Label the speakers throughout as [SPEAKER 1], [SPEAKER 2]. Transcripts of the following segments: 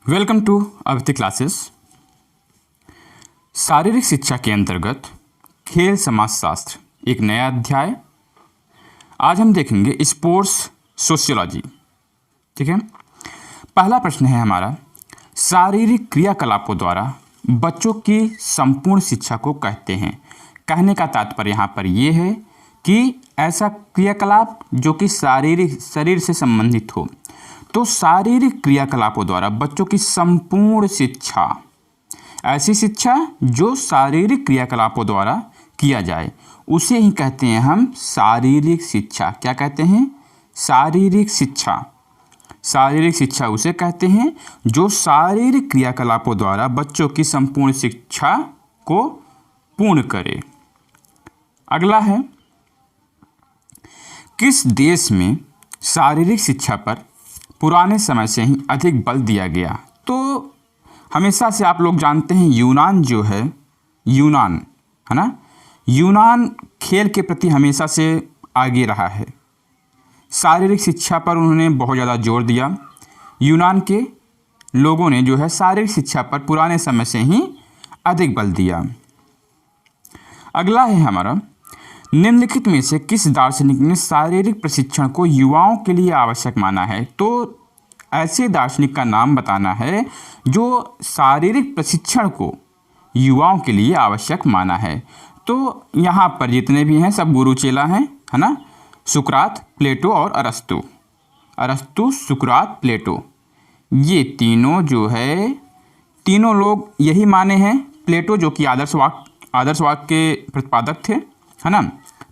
[SPEAKER 1] Welcome to अवति classes. शारीरिक शिक्षा के अंतर्गत खेल समाजशास्त्र एक नया अध्याय। आज हम देखेंगे स्पोर्ट्स सोशियोलॉजी। ठीक है, पहला प्रश्न है हमारा, शारीरिक क्रियाकलापों द्वारा बच्चों की संपूर्ण शिक्षा को कहते हैं। कहने का तात्पर्य यहाँ पर यह है कि ऐसा क्रियाकलाप जो कि शरीर से संबंधित हो। तो शारीरिक क्रियाकलापों द्वारा बच्चों की संपूर्ण शिक्षा, ऐसी शिक्षा जो शारीरिक क्रियाकलापों द्वारा किया जाए, उसे ही कहते हैं हम शारीरिक शिक्षा। क्या कहते हैं? शारीरिक शिक्षा। शारीरिक शिक्षा उसे कहते हैं जो शारीरिक क्रियाकलापों द्वारा बच्चों की संपूर्ण शिक्षा को पूर्ण करे। अगला है, किस देश में शारीरिक शिक्षा पर पुराने समय से ही अधिक बल दिया गया? तो हमेशा से आप लोग जानते हैं यूनान जो है, यूनान है ना, यूनान खेल के प्रति हमेशा से आगे रहा है। शारीरिक शिक्षा पर उन्होंने बहुत ज़्यादा जोर दिया। यूनान के लोगों ने जो है शारीरिक शिक्षा पर पुराने समय से ही अधिक बल दिया। अगला है हमारा, निम्नलिखित में से किस दार्शनिक ने शारीरिक प्रशिक्षण को युवाओं के लिए आवश्यक माना है? तो ऐसे दार्शनिक का नाम बताना है जो शारीरिक प्रशिक्षण को युवाओं के लिए आवश्यक माना है। तो यहाँ पर जितने भी हैं सब गुरु चेला हैं, है ना। सुकरात, प्लेटो और अरस्तु। अरस्तु, सुकरात, प्लेटो, ये तीनों जो है, तीनों लोग यही माने हैं। प्लेटो जो कि आदर्शवाद के प्रतिपादक थे, है ना,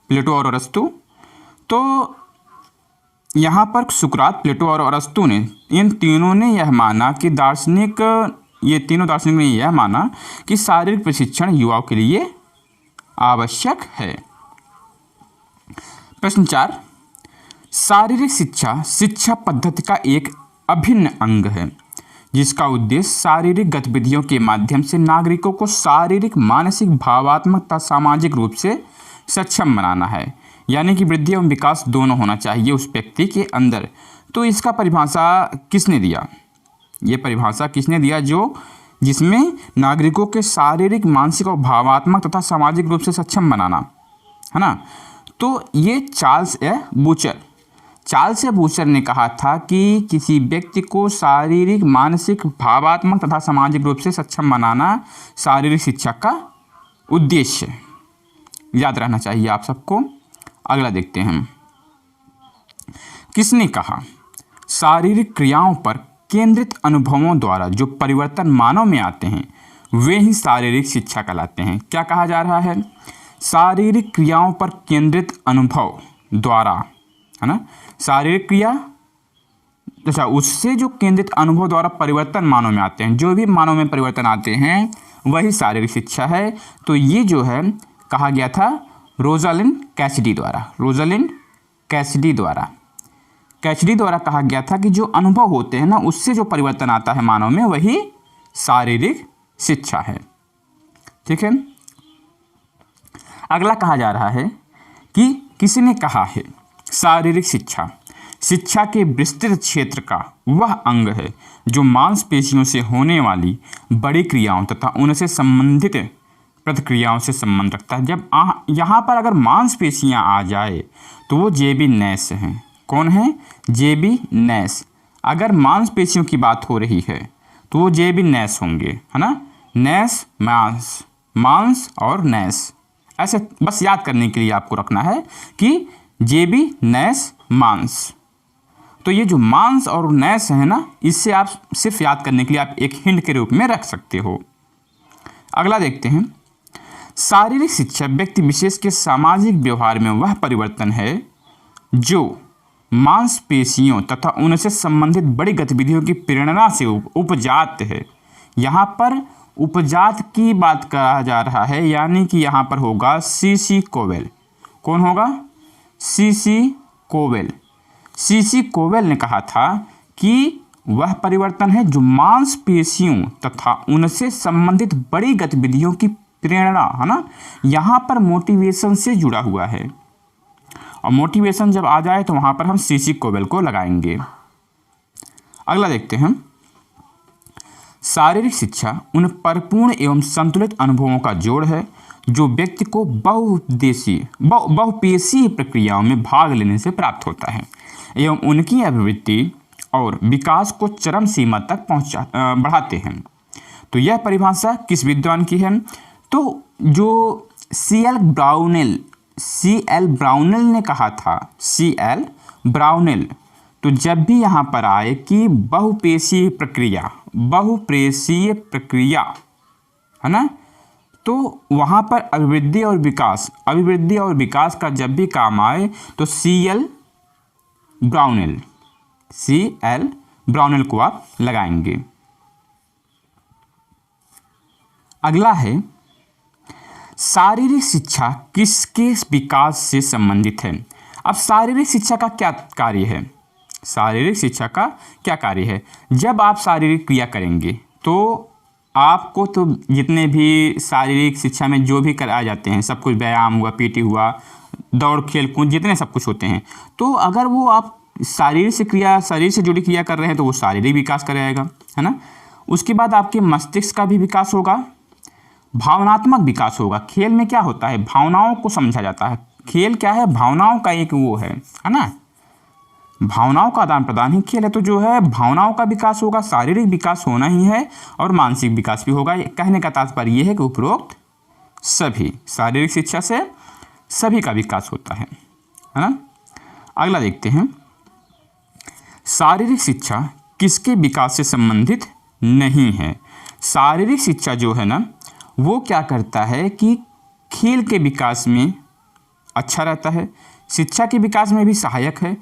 [SPEAKER 1] प्लेटो और अरस्तु। तो यहाँ पर सुकरात, प्लेटो और अरस्तु ने, इन तीनों ने यह माना कि ये तीनों दार्शनिक ने यह माना कि शारीरिक प्रशिक्षण युवाओं के लिए आवश्यक है। प्रश्न 4, शारीरिक शिक्षा पद्धति का एक अभिन्न अंग है जिसका उद्देश्य शारीरिक गतिविधियों के माध्यम से नागरिकों को शारीरिक, मानसिक, भावात्मक तथा सामाजिक रूप से सक्षम बनाना है। यानी कि वृद्धि एवं विकास दोनों होना चाहिए उस व्यक्ति के अंदर। तो इसका परिभाषा किसने दिया? ये परिभाषा किसने दिया? जिसमें नागरिकों के शारीरिक, मानसिक और भावात्मक तथा सामाजिक रूप से सक्षम बनाना, है ना। तो ये चार्ल्स ए बूचर ने कहा था कि किसी व्यक्ति को शारीरिक, मानसिक, भावात्मक तथा सामाजिक रूप से सक्षम बनाना शारीरिक शिक्षा का उद्देश्य है। याद रहना चाहिए आप सबको। अगला देखते हैं हम, किसने कहा शारीरिक क्रियाओं पर केंद्रित अनुभवों द्वारा जो परिवर्तन मानव में आते हैं वे ही शारीरिक शिक्षा कहलाते हैं। क्या कहा जा रहा है? शारीरिक क्रियाओं पर केंद्रित अनुभव द्वारा, है ना, शारीरिक क्रिया, अच्छा, उससे जो केंद्रित अनुभव द्वारा परिवर्तन मानव में आते हैं, जो भी मानव में परिवर्तन आते हैं वही शारीरिक शिक्षा है। तो ये जो है कहा गया था रोजालिंड कैसिडी द्वारा कहा गया था कि जो अनुभव होते हैं ना, उससे जो परिवर्तन आता है मानव में, वही शारीरिक शिक्षा है। ठीक है, अगला कहा जा रहा है कि किसने कहा है शारीरिक शिक्षा के विस्तृत क्षेत्र का वह अंग है जो मांसपेशियों से होने वाली बड़ी क्रियाओं तथा उनसे संबंधित प्रतिक्रियाओं से संबंध रखता है। जब यहाँ पर अगर मांसपेशियाँ आ जाए तो वो जेबी नैस हैं। कौन है? जेबी नैस। अगर मांसपेशियों की बात हो रही है तो वो जेबी नैस होंगे, है ना। नैस, मांस और नैस, ऐसे बस याद करने के लिए आपको रखना है कि जेबी नैस, मांस। तो ये जो मांस और नैस है ना, इससे आप सिर्फ याद करने के लिए आप एक हिंट के रूप में रख सकते हो। अगला देखते हैं, शारीरिक शिक्षा व्यक्ति विशेष के सामाजिक व्यवहार में वह परिवर्तन है जो मांसपेशियों तथा उनसे संबंधित बड़ी गतिविधियों की प्रेरणा से उपजात है। यहाँ पर उपजात की बात कहा जा रहा है, यानी कि यहाँ पर होगा सीसी कोवेल। कौन होगा? सीसी कोवेल ने कहा था कि वह परिवर्तन है जो मांसपेशियों तथा उनसे संबंधित बड़ी गतिविधियों की प्रेरणा, है ना, यहाँ पर मोटिवेशन से जुड़ा हुआ है। और मोटिवेशन जब आ जाए तो वहाँ पर हम सीसी कोवेल को लगाएंगे। अगला देखते हैं, शारीरिक शिक्षा उन परिपूर्ण एवं संतुलित अनुभवों का जोड़ है जो व्यक्ति को बहुपेशीय प्रक्रियाओं में भाग लेने से प्राप्त होता है एवं उनकी अभिवृद्धि और विकास को चरम सीमा तक बढ़ाते हैं। तो यह परिभाषा किस विद्वान की है? तो जो C.L. ब्राउनेल ने कहा था, C.L. ब्राउनेल। तो जब भी यहाँ पर आए कि बहुपेशीय प्रक्रिया है ना, तो वहाँ पर अभिवृद्धि और विकास का जब भी काम आए तो C.L. ब्राउनेल को आप लगाएंगे। अगला है शारीरिक शिक्षा किसके विकास से संबंधित है? अब शारीरिक शिक्षा का क्या कार्य है? शारीरिक शिक्षा का क्या कार्य है? जब आप शारीरिक क्रिया करेंगे तो आपको तो जितने भी शारीरिक शिक्षा में जो भी कराए जाते हैं, सब कुछ व्यायाम हुआ, पीटी हुआ, दौड़, खेल कूद, जितने सब कुछ होते हैं, तो अगर वो आप शरीर से जुड़ी क्रिया कर रहे हैं तो वो शारीरिक विकास कराएगा, है ना। उसके बाद आपके मस्तिष्क का भी विकास होगा, भावनात्मक विकास होगा। खेल में क्या होता है? भावनाओं को समझा जाता है। खेल क्या है? भावनाओं का एक वो है ना, भावनाओं का आदान प्रदान ही खेल है। तो जो है भावनाओं का विकास होगा, शारीरिक विकास होना ही है और मानसिक विकास भी होगा। कहने का तात्पर्य यह है कि उपरोक्त सभी शारीरिक शिक्षा से सभी का विकास होता है ना। अगला देखते हैं, शारीरिक शिक्षा किसके विकास से संबंधित नहीं है? शारीरिक शिक्षा जो है ना, वो क्या करता है कि खेल के विकास में अच्छा रहता है, शिक्षा के विकास में भी सहायक है,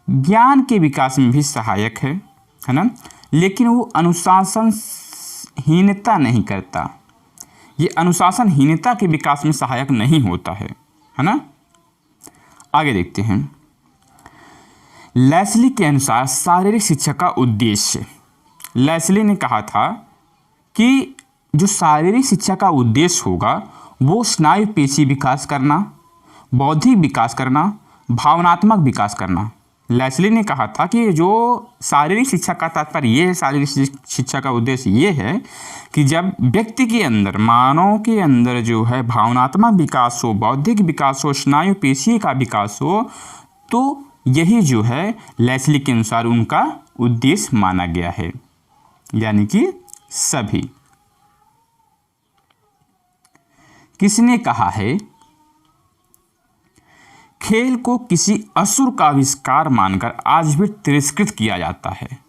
[SPEAKER 1] ज्ञान के विकास में भी सहायक है ना, लेकिन वो अनुशासनहीनता नहीं करता। ये अनुशासनहीनता के विकास में सहायक नहीं होता है ना। आगे देखते हैं, लेस्ली के अनुसार शारीरिक शिक्षा का उद्देश्य, लेस्ली ने कहा था कि जो शारीरिक शिक्षा का उद्देश्य होगा वो स्नायु पेशी विकास करना, बौद्धिक विकास करना, भावनात्मक विकास करना। लेस्ली ने कहा था कि जो शारीरिक शिक्षा का तात्पर्य ये है, शारीरिक शिक्षा का उद्देश्य ये है कि जब व्यक्ति के अंदर, मानव के अंदर जो है भावनात्मक विकास हो, बौद्धिक विकास हो, स्नायु पेशी का विकास हो, तो यही जो है लेस्ली के अनुसार उनका उद्देश्य माना गया है, यानी कि सभी। किसने कहा है खेल को किसी असुर का आविष्कार मानकर आज भी तिरस्कृत किया जाता है?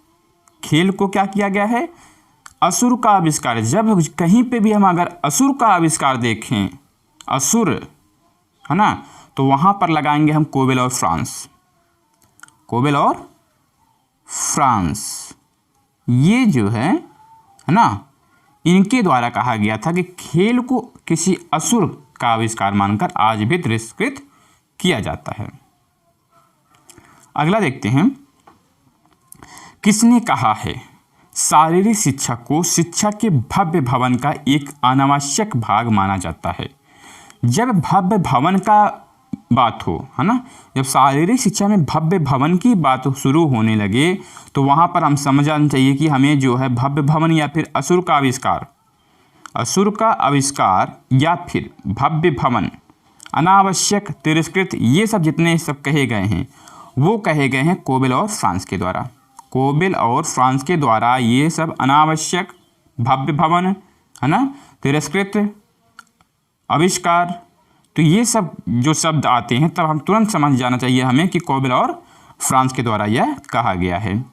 [SPEAKER 1] खेल को क्या किया गया है? असुर का आविष्कार। जब कहीं पे भी हम अगर असुर का आविष्कार देखें, असुर है ना, तो वहां पर लगाएंगे हम कोबेल और फ्रांस। ये जो है ना, इनके द्वारा कहा गया था कि खेल को किसी असुर का आविष्कार मानकर आज भी तिरस्कृत किया जाता है। अगला देखते हैं, किसने कहा है शारीरिक शिक्षा को शिक्षा के भव्य भवन का एक अनावश्यक भाग माना जाता है? जब भव्य भवन का बात हो, है ना, जब शारीरिक शिक्षा में भव्य भवन की बात शुरू होने लगे तो वहाँ पर हम समझ आना चाहिए कि हमें जो है भव्य भवन या फिर असुर का आविष्कार या फिर भव्य भवन, अनावश्यक, तिरस्कृत, ये सब जितने सब कहे गए हैं वो कहे गए हैं कोबेल और फ्रांस के द्वारा। कोबेल और फ्रांस के द्वारा ये सब अनावश्यक, भव्य भवन, है ना, तिरस्कृत, आविष्कार, तो ये सब जो शब्द आते हैं तब हम तुरंत समझ जाना चाहिए हमें कि कोबेल और फ्रांस के द्वारा यह कहा गया है।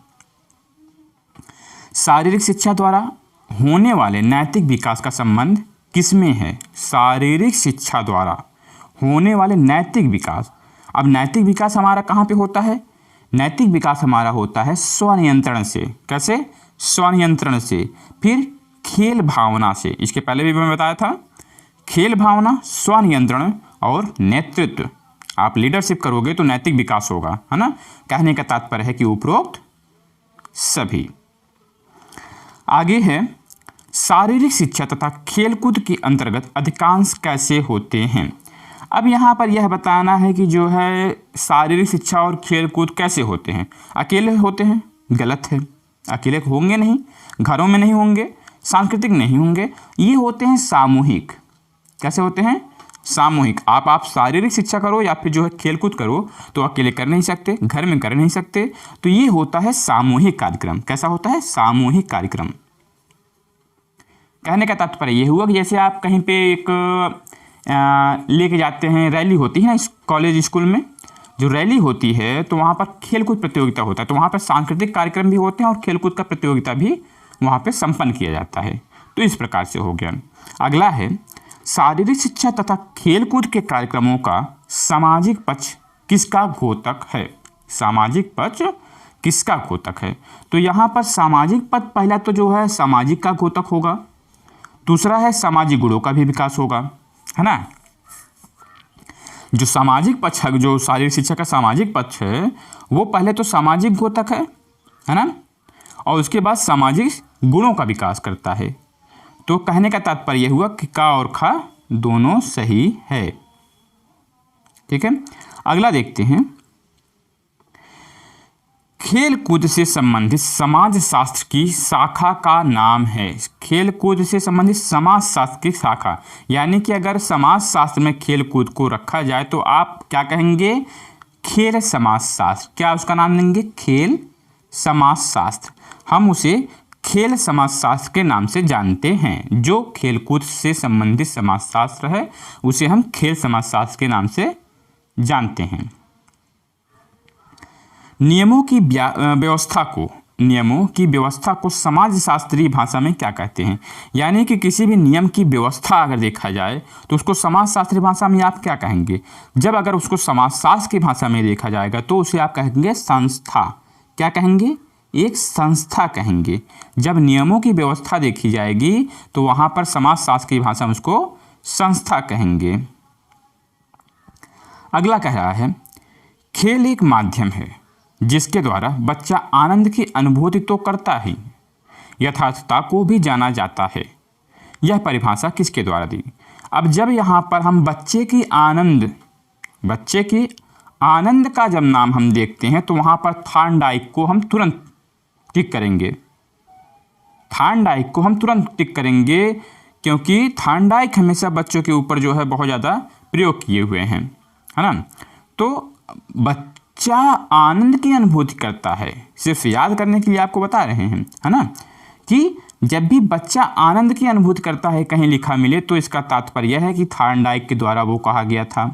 [SPEAKER 1] शारीरिक शिक्षा द्वारा होने वाले नैतिक विकास का संबंध किसमें है? शारीरिक शिक्षा द्वारा होने वाले नैतिक विकास। अब नैतिक विकास हमारा कहाँ पे होता है? नैतिक विकास हमारा होता है स्वनियंत्रण से। कैसे? स्वनियंत्रण से। फिर खेल भावना से, इसके पहले भी मैं बताया था, खेल भावना, स्वनियंत्रण और नेतृत्व। आप लीडरशिप करोगे तो नैतिक विकास होगा, है ना। कहने का तात्पर्य है कि उपरोक्त सभी। आगे है, शारीरिक शिक्षा तथा खेलकूद के अंतर्गत अधिकांश कैसे होते हैं? अब यहाँ पर यह बताना है कि जो है शारीरिक शिक्षा और खेलकूद कैसे होते हैं। अकेले होते हैं? गलत है, अकेले होंगे नहीं, घरों में नहीं होंगे, सांस्कृतिक नहीं होंगे, ये होते हैं सामूहिक। कैसे होते हैं? सामूहिक। आप शारीरिक शिक्षा करो या फिर जो है खेलकूद करो तो अकेले कर नहीं सकते, घर में कर नहीं सकते, तो ये होता है सामूहिक कार्यक्रम। कैसा होता है? सामूहिक कार्यक्रम। कहने का तात्पर्य ये हुआ कि जैसे आप कहीं पे एक लेके जाते हैं, रैली होती है ना कॉलेज स्कूल में, जो रैली होती है तो वहाँ पर खेलकूद प्रतियोगिता होता है, तो वहाँ पर सांस्कृतिक कार्यक्रम भी होते हैं और खेलकूद का प्रतियोगिता भी वहाँ पे संपन्न किया जाता है। तो इस प्रकार से हो गया। अगला है शारीरिक शिक्षा तथा खेलकूद के कार्यक्रमों का सामाजिक पक्ष किसका घोतक है? सामाजिक पक्ष किसका घोतक है? तो यहाँ पर सामाजिक पक्ष पहला तो जो है सामाजिक का घोतक होगा, दूसरा है सामाजिक गुणों का भी विकास होगा, है ना। जो सामाजिक पक्ष है, जो शारीरिक शिक्षा का सामाजिक पक्ष है, वो पहले तो सामाजिक घोतक है ना, और उसके बाद सामाजिक गुणों का विकास करता है। तो कहने का तात्पर्य यह हुआ कि का और खा दोनों सही है। ठीक है, अगला देखते हैं। खेल कूद से संबंधित समाज शास्त्र की शाखा का नाम है। खेल कूद से संबंधित समाज शास्त्र की शाखा, यानी कि अगर समाज शास्त्र में खेल कूद को रखा जाए तो आप क्या कहेंगे? खेल समाज शास्त्र। क्या उसका नाम देंगे? खेल समाज शास्त्र। हम उसे खेल समाज शास्त्र के नाम से जानते हैं। जो खेलकूद से संबंधित समाज शास्त्र है उसे हम खेल समाज शास्त्र के नाम से जानते हैं। नियमों की व्यवस्था को समाज शास्त्रीय भाषा में क्या कहते हैं? यानी कि किसी भी नियम की व्यवस्था अगर देखा जाए तो उसको समाज शास्त्रीय भाषा में आप क्या कहेंगे? जब अगर उसको समाज शास्त्र की भाषा में देखा जाएगा तो उसे आप कहेंगे संस्था। क्या कहेंगे? एक संस्था कहेंगे। जब नियमों की व्यवस्था देखी जाएगी तो वहाँ पर समाज शास्त्र की भाषा में उसको संस्था कहेंगे। अगला कह रहा है, खेल एक माध्यम है जिसके द्वारा बच्चा आनंद की अनुभूति तो करता ही यथार्थता को भी जाना जाता है। यह परिभाषा किसके द्वारा दी? अब जब यहाँ पर हम बच्चे की आनंद का जब नाम हम देखते हैं तो वहाँ पर थॉर्नडाइक को हम तुरंत टिक करेंगे। थॉर्नडाइक को हम तुरंत टिक करेंगे क्योंकि थॉर्नडाइक हमेशा बच्चों के ऊपर जो है बहुत ज़्यादा प्रयोग किए हुए हैं, है ना। तो बच्चा आनंद की अनुभूति करता है, सिर्फ याद करने के लिए आपको बता रहे हैं, है ना, कि जब भी बच्चा आनंद की अनुभूति करता है कहीं लिखा मिले तो इसका तात्पर्य है कि थॉर्नडाइक के द्वारा वो कहा गया था।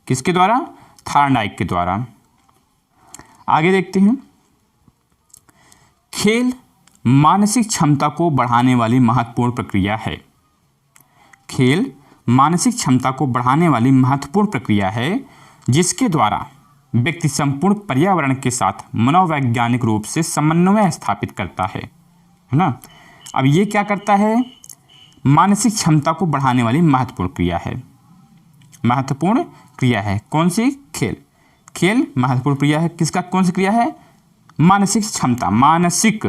[SPEAKER 1] किसके द्वारा? थॉर्नडाइक के द्वारा। आगे देखते हैं। खेल मानसिक क्षमता को बढ़ाने वाली महत्वपूर्ण प्रक्रिया है। खेल मानसिक क्षमता को बढ़ाने वाली महत्वपूर्ण प्रक्रिया है जिसके द्वारा व्यक्ति संपूर्ण पर्यावरण के साथ मनोवैज्ञानिक रूप से समन्वय स्थापित करता है ना। अब ये क्या करता है? मानसिक क्षमता को बढ़ाने वाली महत्वपूर्ण क्रिया है। महत्वपूर्ण क्रिया है कौन सी? खेल। खेल महत्वपूर्ण क्रिया है किसका? कौन सी क्रिया है? मानसिक क्षमता, मानसिक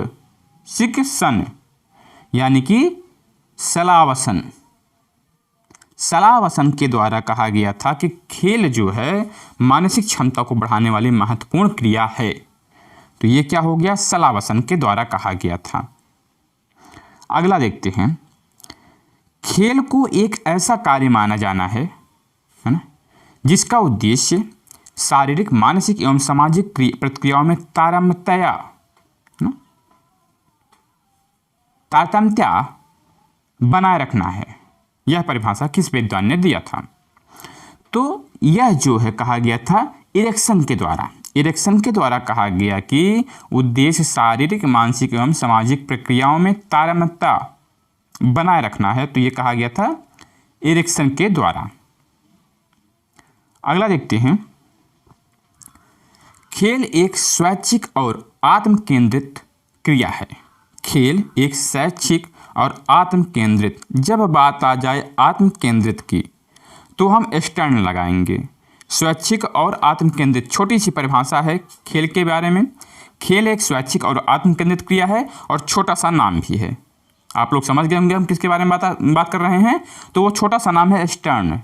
[SPEAKER 1] सन, यानी कि सलावसन। सलावसन के द्वारा कहा गया था कि खेल जो है मानसिक क्षमता को बढ़ाने वाली महत्वपूर्ण क्रिया है। तो ये क्या हो गया? सलावसन के द्वारा कहा गया था। अगला देखते हैं। खेल को एक ऐसा कार्य माना जाना है ना, जिसका उद्देश्य शारीरिक, मानसिक एवं सामाजिक प्रतिक्रियाओं में तारतम्यता बनाए रखना है। यह परिभाषा किस विद्वान ने दिया था? तो यह जो है कहा गया था इरेक्सन के द्वारा। इरेक्सन के द्वारा कहा गया कि उद्देश्य शारीरिक, मानसिक एवं सामाजिक प्रक्रियाओं में तारतम्यता बनाए रखना है। तो ये कहा गया था इरेक्सन के द्वारा। अगला देखते हैं। खेल एक स्वैच्छिक और आत्म केंद्रित क्रिया है। खेल एक स्वैच्छिक और आत्म केंद्रित, जब बात आ जाए आत्म केंद्रित की तो हम एक्सटर्न लगाएंगे। स्वैच्छिक और आत्म केंद्रित छोटी सी परिभाषा है खेल के बारे में। खेल एक स्वैच्छिक और आत्म केंद्रित क्रिया है और छोटा सा नाम भी है। आप लोग समझ गए होंगे हम किसके बारे में बात कर रहे हैं। तो वो छोटा सा नाम है स्टर्न।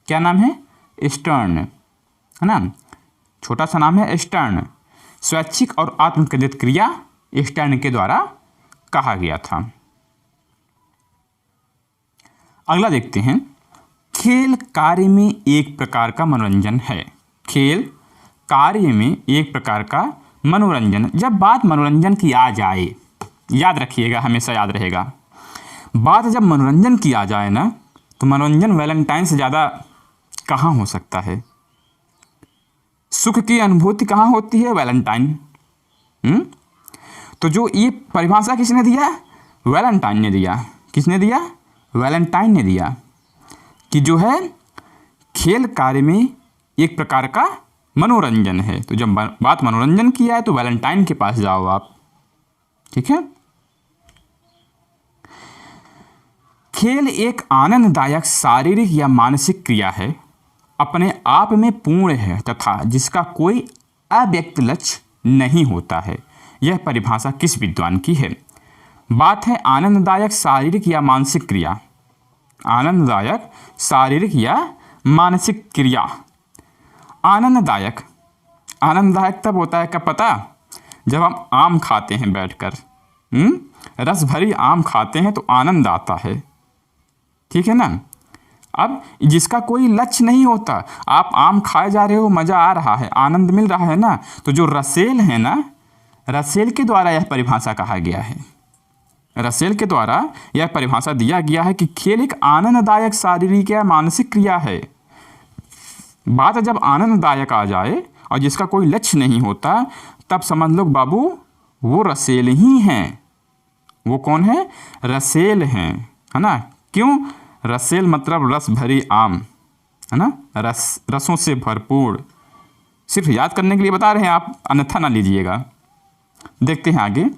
[SPEAKER 1] क्या नाम है? स्टर्न, है ना। छोटा सा नाम है स्टर्न। स्वैच्छिक और आत्म केंद्रित क्रिया स्टर्न के द्वारा कहा गया था। अगला देखते हैं, खेल कार्य में एक प्रकार का मनोरंजन है। खेल कार्य में एक प्रकार का मनोरंजन। जब बात मनोरंजन की आ जाए, याद रखिएगा, हमेशा याद रहेगा, बात जब मनोरंजन की आ जाए ना, तो मनोरंजन वैलेंटाइन से ज़्यादा कहाँ हो सकता है। सुख की अनुभूति कहाँ होती है? वैलेंटाइन। तो जो ये परिभाषा किसने दिया? वैलेंटाइन ने दिया। किसने दिया? वैलेंटाइन ने दिया कि जो है खेल कार्य में एक प्रकार का मनोरंजन है। तो जब बात मनोरंजन की है तो वैलेंटाइन के पास जाओ आप। ठीक है। खेल एक आनंददायक शारीरिक या मानसिक क्रिया है, अपने आप में पूर्ण है तथा जिसका कोई अव्यक्त लक्ष्य नहीं होता है। यह परिभाषा किस विद्वान की है? बात है आनंददायक शारीरिक या मानसिक क्रिया। आनंददायक शारीरिक या मानसिक क्रिया। आनंददायक, आनंददायक तब होता है, कब पता? जब हम आम खाते हैं बैठकर, रस भरी आम खाते हैं तो आनंद आता है। ठीक है ना। अब जिसका कोई लक्ष्य नहीं होता, आप आम खाए जा रहे हो, मज़ा आ रहा है, आनंद मिल रहा है ना, तो जो रसेल है ना, रसेल के द्वारा यह परिभाषा कहा गया है। रसेल के द्वारा यह परिभाषा दिया गया है कि खेल एक आनंददायक शारीरिक या मानसिक क्रिया है। बात जब आनंददायक आ जाए और जिसका कोई लक्ष्य नहीं होता, तब समझ लो बाबू वो रसेल ही हैं। वो कौन है? रसेल हैं, है ना। क्यों? रसेल मतलब रस भरी आम, है ना, रसों से भरपूर। सिर्फ याद करने के लिए बता रहे हैं, आप अन्यथा ना लीजिएगा। देखते हैं आगे।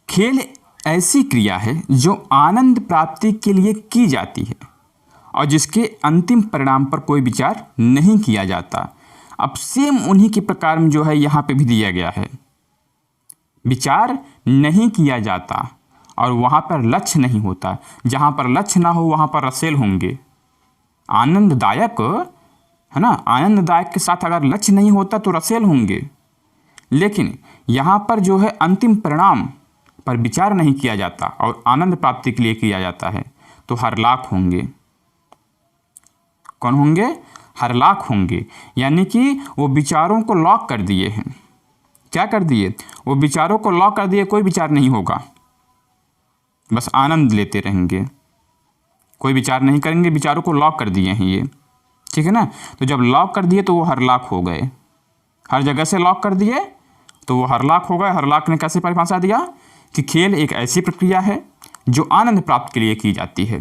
[SPEAKER 1] खेल ऐसी क्रिया है जो आनंद प्राप्ति के लिए की जाती है और जिसके अंतिम परिणाम पर कोई विचार नहीं किया जाता। अब सेम उन्हीं के प्रकार में जो है यहाँ पे भी दिया गया है, विचार नहीं किया जाता और वहाँ पर लक्ष्य नहीं होता। जहाँ पर लक्ष्य ना हो वहाँ पर रसेल होंगे। आनंददायक, है ना, आनंददायक के साथ अगर लक्ष्य नहीं होता तो रसेल होंगे। लेकिन यहाँ पर जो है अंतिम परिणाम पर विचार नहीं किया जाता और आनंद प्राप्ति के लिए किया जाता है, तो हरलाख होंगे। कौन होंगे? हरलाख होंगे। यानी कि वो विचारों को लॉक कर दिए हैं। क्या कर दिए? वो विचारों को लॉक कर दिए, कोई विचार नहीं होगा, बस आनंद लेते रहेंगे, कोई विचार नहीं करेंगे, विचारों को लॉक कर दिए हैं ये। ठीक है ना। तो जब लॉक कर दिए तो वो हरलाख हो गए। हर जगह से लॉक कर दिए तो वो हरलाख हो गए। हरलाख ने कैसे परिभाषा दिया कि खेल एक ऐसी प्रक्रिया है जो आनंद प्राप्त के लिए की जाती है,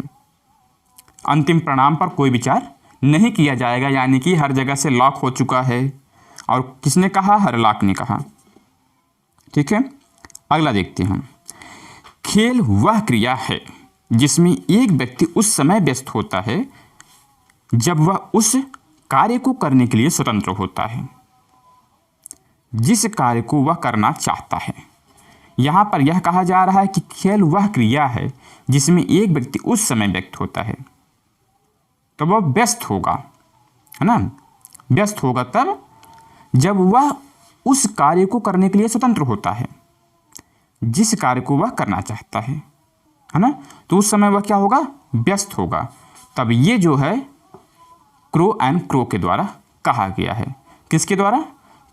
[SPEAKER 1] अंतिम परिणाम पर कोई विचार नहीं किया जाएगा। यानी कि हर जगह से लॉक हो चुका है। और किसने कहा? हरलाख ने कहा। ठीक है। अगला देखते हैं। खेल वह क्रिया है जिसमें एक व्यक्ति उस समय व्यस्त होता है जब वह उस कार्य को करने के लिए स्वतंत्र होता है, जिस कार्य को वह करना चाहता है। यहाँ पर यह कहा जा रहा है कि खेल वह क्रिया है जिसमें एक व्यक्ति उस समय व्यस्त होता है, तो वह व्यस्त होगा, है ना, व्यस्त होगा तब जब वह उस कार्य को करने के लिए स्वतंत्र होता है, जिस कार्य को वह करना चाहता है ना। तो उस समय वह क्या होगा? व्यस्त होगा। तब ये जो है क्रो एंड क्रो के द्वारा कहा गया है। किसके द्वारा?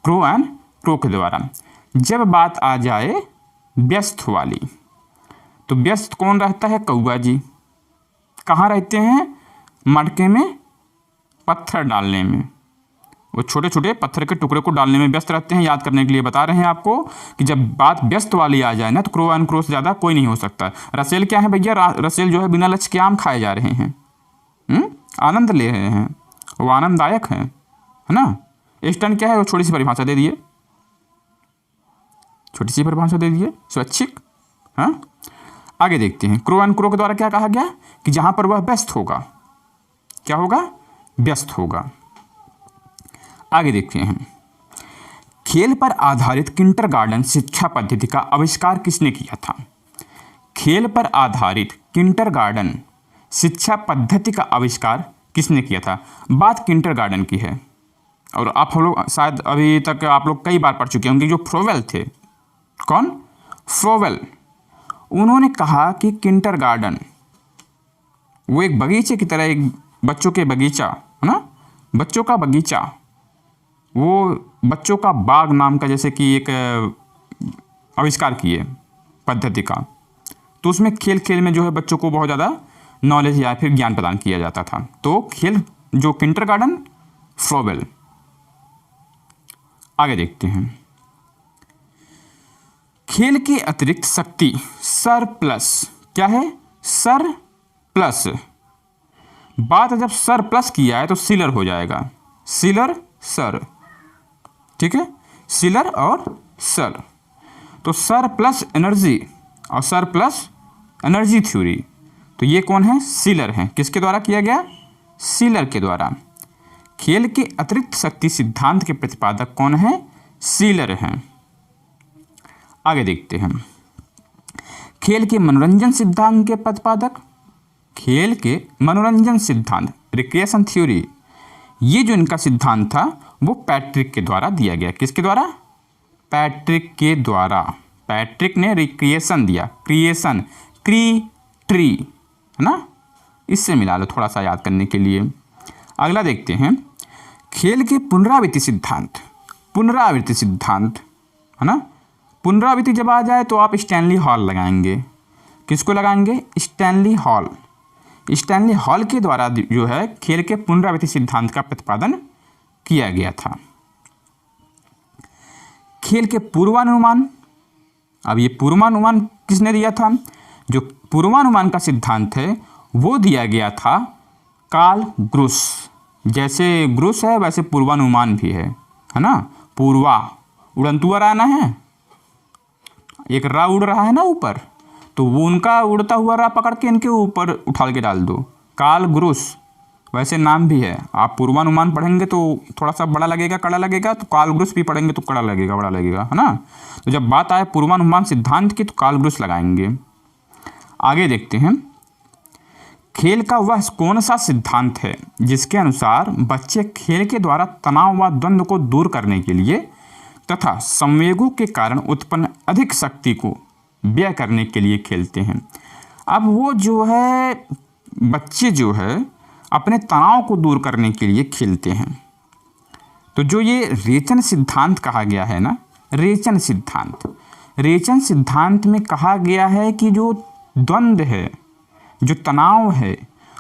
[SPEAKER 1] क्रो एंड क्रो के द्वारा। जब बात आ जाए व्यस्त वाली, तो व्यस्त कौन रहता है? कौआ जी। कहाँ रहते हैं? मटके में पत्थर डालने में, वो छोटे छोटे पत्थर के टुकड़े को डालने में व्यस्त रहते हैं। याद करने के लिए बता रहे हैं आपको कि जब बात व्यस्त वाली आ जाए ना, तो क्रो एंड क्रो से ज़्यादा कोई नहीं हो सकता। रसेल क्या है भैया? रसेल जो है बिना लक्ष्य के आम खाए जा रहे हैं, आनंद ले रहे हैं, वो आनंददायक है ना। स्टन क्या है? वो छोटी सी परिभाषा दे दिए, छोटी सी परिभाषा दे दिए, स्वैच्छिक। हाँ, आगे देखते हैं। क्रो एंड क्रो के द्वारा क्या कहा गया कि जहाँ पर वह व्यस्त होगा, क्या होगा? व्यस्त होगा। आगे देखते हैं। खेल पर आधारित किंडरगार्टन शिक्षा पद्धति का आविष्कार किसने किया था? खेल पर आधारित किंडरगार्टन शिक्षा पद्धति का आविष्कार किसने किया था? बात किंडरगार्टन की है और आप हम लोग शायद अभी तक आप लोग कई बार पढ़ चुके होंगे। जो फ्रोवेल थे, कौन? फ्रोवेल। उन्होंने कहा कि किंडरगार्टन वो एक बगीचे की तरह, एक बच्चों के बगीचा है ना, बच्चों का बगीचा, वो बच्चों का बाग नाम का जैसे कि एक आविष्कार किए पद्धति का। तो उसमें खेल खेल में जो है बच्चों को बहुत ज़्यादा नॉलेज या फिर ज्ञान प्रदान किया जाता था। तो खेल जो किंडरगार्टन फ्लोबेल। आगे देखते हैं, खेल के अतिरिक्त शक्ति सर प्लस, क्या है सर प्लस, बात जब सर प्लस किया है तो सिलर हो जाएगा, सिलर सर, ठीक है, सिलर और सर। तो सर प्लस एनर्जी और सर प्लस एनर्जी थ्योरी, तो ये कौन है, सिलर हैं। किसके द्वारा किया गया, सिलर के द्वारा। खेल के अतिरिक्त शक्ति सिद्धांत के प्रतिपादक कौन है, सिलर हैं। आगे देखते हैं, खेल के मनोरंजन सिद्धांत के प्रतिपादक, खेल के मनोरंजन सिद्धांत रिक्रिएशन थ्योरी, ये जो इनका सिद्धांत था वो पैट्रिक के द्वारा दिया गया। किसके द्वारा, पैट्रिक के द्वारा। पैट्रिक ने रिक्रिएशन दिया, क्रिएशन, क्री ट्री है ना, इससे मिला लो थोड़ा सा याद करने के लिए। अगला देखते हैं, खेल के पुनरावृत्ति सिद्धांत, पुनरावृत्ति सिद्धांत है ना, पुनरावृत्ति जब आ जाए तो आप स्टैनली हॉल लगाएंगे। किसको लगाएंगे, स्टैनली हॉल। स्टैनली हॉल के द्वारा जो है खेल के पुनरावृत्ति सिद्धांत का प्रतिपादन किया गया था। खेल के पूर्वानुमान, अब ये पूर्वानुमान किसने दिया था, जो पूर्वानुमान का सिद्धांत है वो दिया गया था कार्ल ग्रुस। जैसे ग्रुस है वैसे पूर्वानुमान भी है ना। पूर्वा उड़ंत हुआ रहना है, एक रा उड़ रहा है ना ऊपर, तो वो उनका उड़ता हुआ रा पकड़ के इनके ऊपर उठा के डाल दो, कार्ल ग्रुस वैसे नाम भी है। आप पूर्वानुमान पढ़ेंगे तो थोड़ा सा बड़ा लगेगा, कड़ा लगेगा, तो कार्ल ग्रुस भी पढ़ेंगे तो कड़ा लगेगा, बड़ा लगेगा, है ना। तो जब बात आए पूर्वानुमान सिद्धांत की तो कार्ल ग्रुस लगाएंगे। आगे देखते हैं, खेल का वह कौन सा सिद्धांत है जिसके अनुसार बच्चे खेल के द्वारा तनाव व द्वंद्व को दूर करने के लिए तथा संवेगों के कारण उत्पन्न अधिक शक्ति को व्यय करने के लिए खेलते हैं। अब वो जो है बच्चे जो है अपने तनाव को दूर करने के लिए खेलते हैं। तो जो ये रेचन सिद्धांत कहा गया है ना, रेचन सिद्धांत, रेचन सिद्धांत में कहा गया है कि जो द्वंद्व है, जो तनाव है,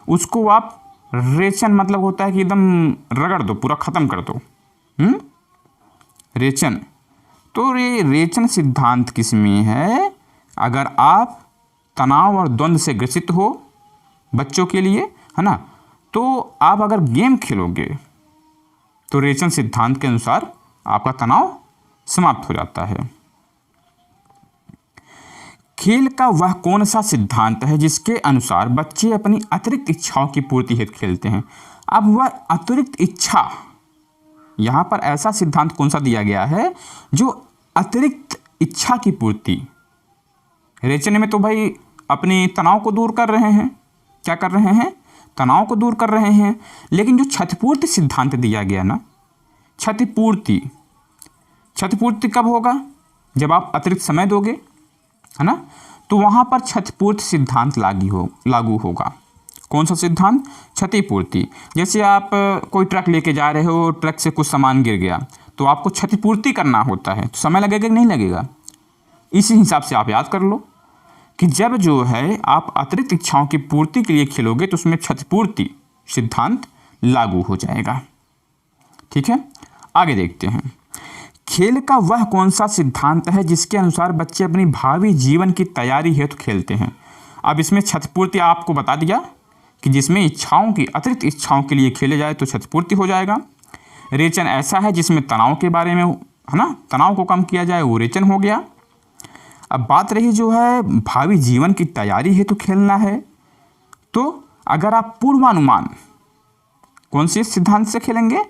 [SPEAKER 1] उसको आप रेचन मतलब होता है कि एकदम रगड़ दो, पूरा ख़त्म कर दो, रेचन। तो ये रेचन सिद्धांत किस में है, अगर आप तनाव और द्वंद्व से ग्रसित हो बच्चों के लिए, है ना, तो आप अगर गेम खेलोगे तो रेचन सिद्धांत के अनुसार आपका तनाव समाप्त हो जाता है। खेल का वह कौन सा सिद्धांत है जिसके अनुसार बच्चे अपनी अतिरिक्त इच्छाओं की पूर्ति हेतु खेलते हैं। अब वह अतिरिक्त इच्छा, यहाँ पर ऐसा सिद्धांत कौन सा दिया गया है जो अतिरिक्त इच्छा की पूर्ति, रेचन में तो भाई अपनी तनाव को दूर कर रहे हैं, क्या कर रहे हैं, तनाव को दूर कर रहे हैं। लेकिन जो क्षतिपूर्ति सिद्धांत दिया गया ना, क्षतिपूर्ति, क्षतिपूर्ति कब होगा, जब आप अतिरिक्त समय दोगे, है ना, तो वहाँ पर क्षतिपूर्ति सिद्धांत लागू होगा। कौन सा सिद्धांत, क्षतिपूर्ति। जैसे आप कोई ट्रक लेके जा रहे हो, ट्रक से कुछ सामान गिर गया तो आपको क्षतिपूर्ति करना होता है, तो समय लगेगा कि नहीं लगेगा। इसी हिसाब से आप याद कर लो कि जब जो है आप अतिरिक्त इच्छाओं की पूर्ति के लिए खेलोगे तो उसमें क्षतिपूर्ति सिद्धांत लागू हो जाएगा। ठीक है, आगे देखते हैं, खेल का वह कौन सा सिद्धांत है जिसके अनुसार बच्चे अपनी भावी जीवन की तैयारी हेतु खेलते हैं। अब इसमें क्षतिपूर्ति आपको बता दिया कि जिसमें इच्छाओं की, अतिरिक्त इच्छाओं के लिए खेले जाए तो क्षतिपूर्ति हो जाएगा। रेचन ऐसा है जिसमें तनाव के बारे में, है ना, तनाव को कम किया जाए, वो रेचन हो गया। अब बात रही जो है भावी जीवन की तैयारी हेतु खेलना है, तो अगर आप पूर्वानुमान, कौन से सिद्धांत से खेलेंगे,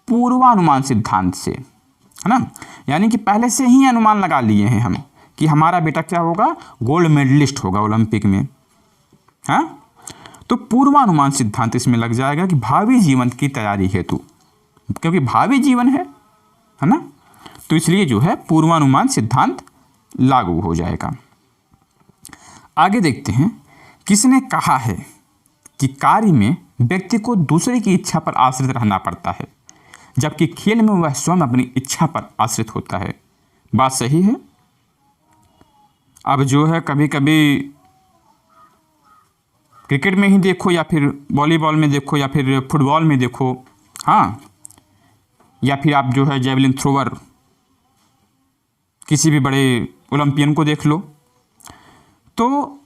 [SPEAKER 1] पूर्वानुमान सिद्धांत से, है ना, यानी कि पहले से ही अनुमान लगा लिए हैं हम कि हमारा बेटा क्या होगा, गोल्ड मेडलिस्ट होगा ओलंपिक में, हाँ, तो पूर्वानुमान सिद्धांत इसमें लग जाएगा कि भावी जीवन की तैयारी हेतु, क्योंकि भावी जीवन है ना, तो इसलिए जो है पूर्वानुमान सिद्धांत लागू हो जाएगा। आगे देखते हैं, किसने कहा है, कि कार्य में व्यक्ति को दूसरे की इच्छा पर आश्रित रहना पड़ता है, जबकि खेल में वह स्वयं अपनी इच्छा पर आश्रित होता है। बात सही है। अब जो है कभी कभी क्रिकेट में ही देखो या फिर वॉलीबॉल में देखो या फिर फुटबॉल में देखो, हाँ, या फिर आप जो है जेवलिन थ्रोवर किसी भी बड़े ओलंपियन को देख लो, तो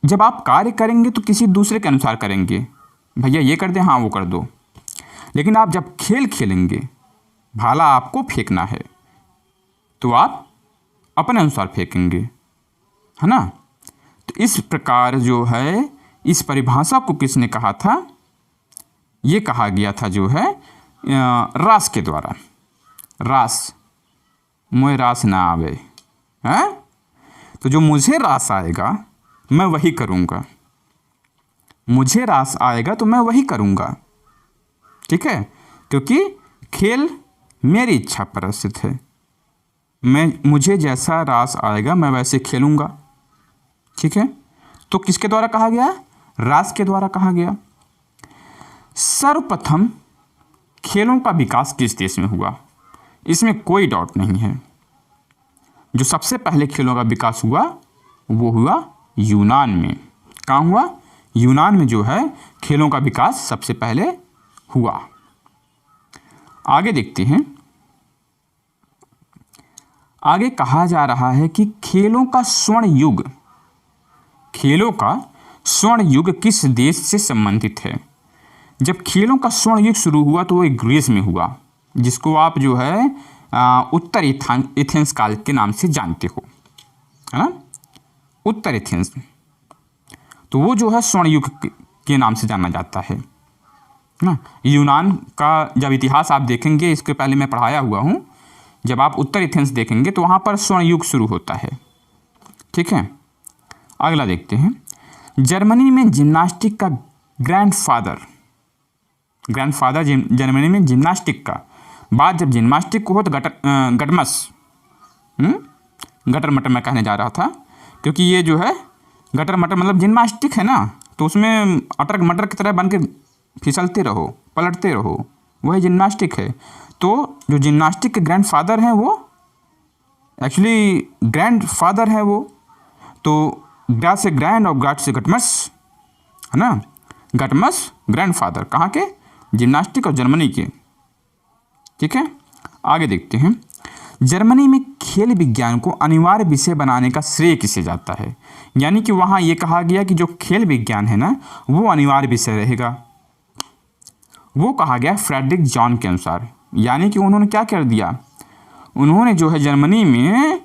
[SPEAKER 1] जब आप कार्य करेंगे तो किसी दूसरे के अनुसार करेंगे, भैया ये कर दे, हाँ वो कर दो। लेकिन आप जब खेल खेलेंगे, भाला आपको फेंकना है तो आप अपने अनुसार फेंकेंगे, है ना। तो इस प्रकार जो है इस परिभाषा को किसने कहा था? ये कहा गया था जो है रास के द्वारा। रास मोए रास ना आवे, हैं? तो जो मुझे रास आएगा मैं वही करूँगा, मुझे रास आएगा तो मैं वही करूँगा, ठीक है, क्योंकि खेल मेरी इच्छा पर स्थित है। मुझे जैसा रास आएगा मैं वैसे खेलूँगा, ठीक है। तो किसके द्वारा कहा गया? रास के द्वारा कहा गया। सर्वप्रथम खेलों का विकास किस देश में हुआ? इसमें कोई डाउट नहीं है। जो सबसे पहले खेलों का विकास हुआ वो हुआ यूनान में। कहाँ हुआ? यूनान में जो है खेलों का विकास सबसे पहले हुआ। आगे देखते हैं। आगे कहा जा रहा है कि खेलों का स्वर्ण युग किस देश से संबंधित है? जब खेलों का स्वर्ण युग शुरू हुआ तो वो ग्रीस में हुआ, जिसको आप जो है उत्तर एथेंस काल के नाम से जानते हो, है ना, उत्तर एथेंस। तो वो जो है स्वर्ण युग के नाम से जाना जाता है ना। यूनान का जब इतिहास आप देखेंगे, इसके पहले मैं पढ़ाया हुआ हूँ, जब आप उत्तर एथेंस देखेंगे तो वहाँ पर स्वर्ण युग शुरू होता है, ठीक है। अगला देखते हैं। जर्मनी में जिम्नास्टिक का ग्रैंडफादर जर्मनी में जिम्नास्टिक का बात जब जिम्नास्टिक को हो तो गटर मटर मैं कहने जा रहा था, क्योंकि ये जो है गटर मटर मतलब जिम्नास्टिक है ना, तो उसमें अटर मटर की तरह बन के फिसलते रहो, पलटते रहो, वही जिम्नास्टिक है। तो जो जिम्नास्टिक के ग्रैंडफादर हैं वो एक्चुअली ग्रैंडफादर है वो, तो ग्रा से ग्रैंड और ग्राट से गटमस, है ना, गटमस ग्रैंडफादर कहाँ के? जिम्नास्टिक और जर्मनी के, ठीक है। आगे देखते हैं। जर्मनी में खेल विज्ञान को अनिवार्य विषय बनाने का श्रेय किसे जाता है? यानी कि वहाँ ये कहा गया कि जो खेल विज्ञान है ना वो अनिवार्य विषय रहेगा, वो कहा गया फ्रेडरिक जॉन के अनुसार। यानी कि उन्होंने क्या कर दिया, उन्होंने जो है जर्मनी में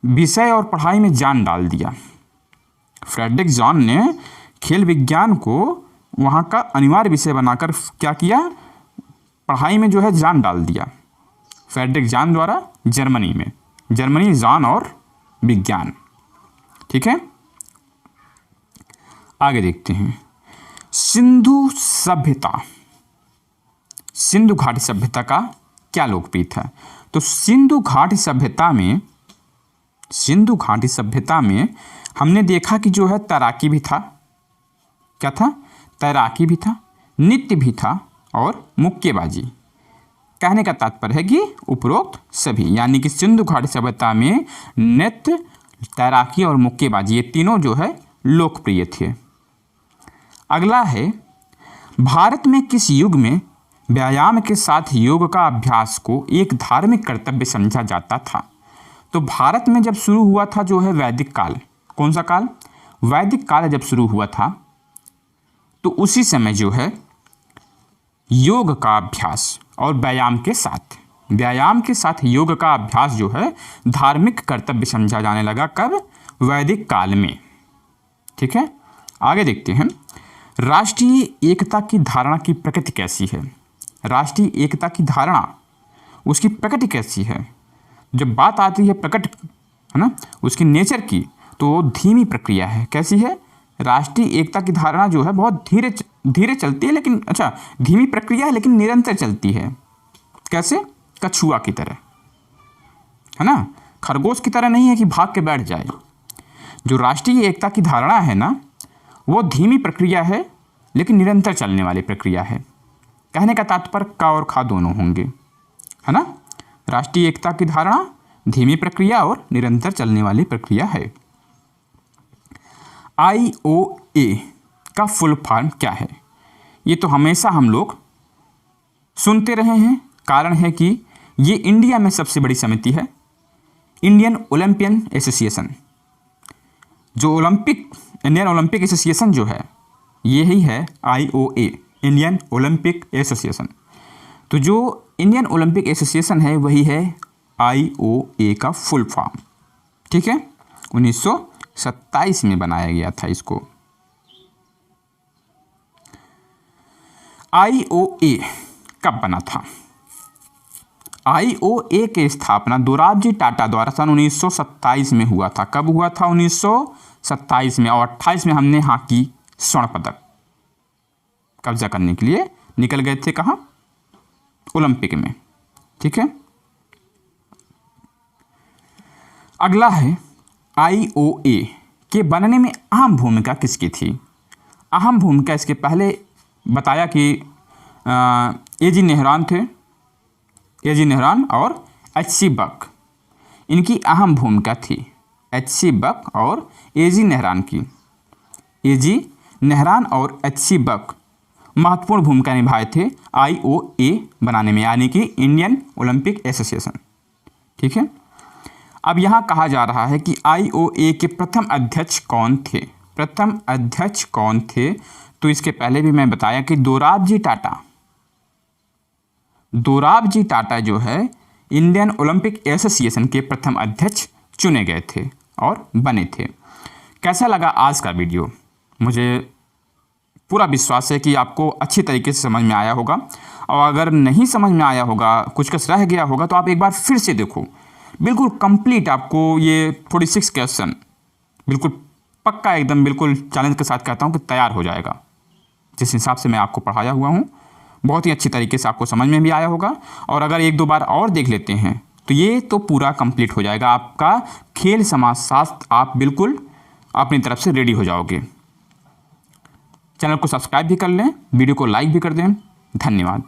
[SPEAKER 1] विषय और पढ़ाई में जान डाल दिया। फ्रेडरिक जॉन ने खेल विज्ञान को वहाँ का अनिवार्य विषय बनाकर क्या किया, पढ़ाई में जो है जान डाल दिया। फ्रेडरिक जॉन द्वारा जर्मनी जान और विज्ञान, ठीक है। आगे देखते हैं। सिंधु घाटी सभ्यता का क्या लोकप्रिय था? तो सिंधु घाटी सभ्यता में हमने देखा कि जो है तैराकी भी था। क्या था? तैराकी भी था, नृत्य भी था और मुक्केबाजी। कहने का तात्पर्य है कि उपरोक्त सभी, यानी कि सिंधु घाटी सभ्यता में नृत्य, तैराकी और मुक्केबाजी ये तीनों जो है लोकप्रिय थे। अगला है, भारत में किस युग में व्यायाम के साथ योग का अभ्यास को एक धार्मिक कर्तव्य समझा जाता था? तो भारत में जब शुरू हुआ था जो है वैदिक काल। कौन सा काल? वैदिक काल जब शुरू हुआ था तो उसी समय जो है योग का अभ्यास और व्यायाम के साथ योग का अभ्यास जो है धार्मिक कर्तव्य समझा जाने लगा। कब? वैदिक काल में, ठीक है। आगे देखते हैं। राष्ट्रीय एकता की धारणा की प्रकृति कैसी है? राष्ट्रीय एकता की धारणा उसकी प्रकृति कैसी है? जब बात आती है प्रकट, है ना, उसकी नेचर की, तो धीमी प्रक्रिया है। कैसी है? राष्ट्रीय एकता की धारणा जो है बहुत धीरे चलती है, लेकिन धीमी प्रक्रिया है लेकिन निरंतर चलती है। कैसे? कछुआ की तरह, है ना, खरगोश की तरह नहीं है कि भाग के बैठ जाए। जो राष्ट्रीय एकता की धारणा है ना वो धीमी प्रक्रिया है लेकिन निरंतर चलने वाली प्रक्रिया है। कहने का तात्पर्य क और ख दोनों होंगे, है ना। राष्ट्रीय एकता की धारणा धीमी प्रक्रिया और निरंतर चलने वाली प्रक्रिया है। IOA का फुल फॉर्म क्या है? ये तो हमेशा हम लोग सुनते रहे हैं। कारण है कि ये इंडिया में सबसे बड़ी समिति है, इंडियन ओलंपियन एसोसिएशन। जो इंडियन ओलंपिक एसोसिएशन जो है ये ही है IOA, इंडियन ओलंपिक एसोसिएशन। तो जो इंडियन ओलंपिक एसोसिएशन है वही है IOA का फुल फॉर्म। ठीक है, 1927 में बनाया गया था इसको। IOA कब बना था? IOA की स्थापना दोराबजी टाटा द्वारा सन 1927 में हुआ था। कब हुआ था? 1927 में। और 28 में हमने हॉकी स्वर्ण पदक कब्जा करने के लिए निकल गए थे। कहाँ? ओलंपिक में। ठीक है, अगला है IOA के बनने में अहम भूमिका किसकी थी? अहम भूमिका इसके पहले बताया कि AG नेहरान थे, AG नेहरान और HC बक, इनकी अहम भूमिका थी। HC बक और AG नेहरान की। AG नेहरान और HC बक महत्वपूर्ण भूमिका निभाए थे IOA बनाने में, यानी कि इंडियन ओलंपिक एसोसिएशन। ठीक है, अब यहाँ कहा जा रहा है कि IOA के प्रथम अध्यक्ष कौन थे? प्रथम अध्यक्ष कौन थे? तो इसके पहले भी मैं बताया कि दोराबजी टाटा जो है इंडियन ओलंपिक एसोसिएशन के प्रथम अध्यक्ष चुने गए थे और बने थे। कैसा लगा आज का वीडियो? मुझे पूरा विश्वास है कि आपको अच्छी तरीके से समझ में आया होगा, और अगर नहीं समझ में आया होगा, कुछ रह गया होगा, तो आप एक बार फिर से देखो। बिल्कुल कंप्लीट आपको ये 46 क्वेश्चन बिल्कुल पक्का, एकदम बिल्कुल चैलेंज के साथ कहता हूँ कि तैयार हो जाएगा। जिस हिसाब से मैं आपको पढ़ाया हुआ हूँ बहुत ही अच्छी तरीके से आपको समझ में भी आया होगा। और अगर एक दो बार और देख लेते हैं तो ये तो पूरा कंप्लीट हो जाएगा आपका खेल समाजशास्त्र। आप बिल्कुल अपनी तरफ से रेडी हो जाओगे। चैनल को सब्सक्राइब भी कर लें, वीडियो को लाइक भी कर दें। धन्यवाद।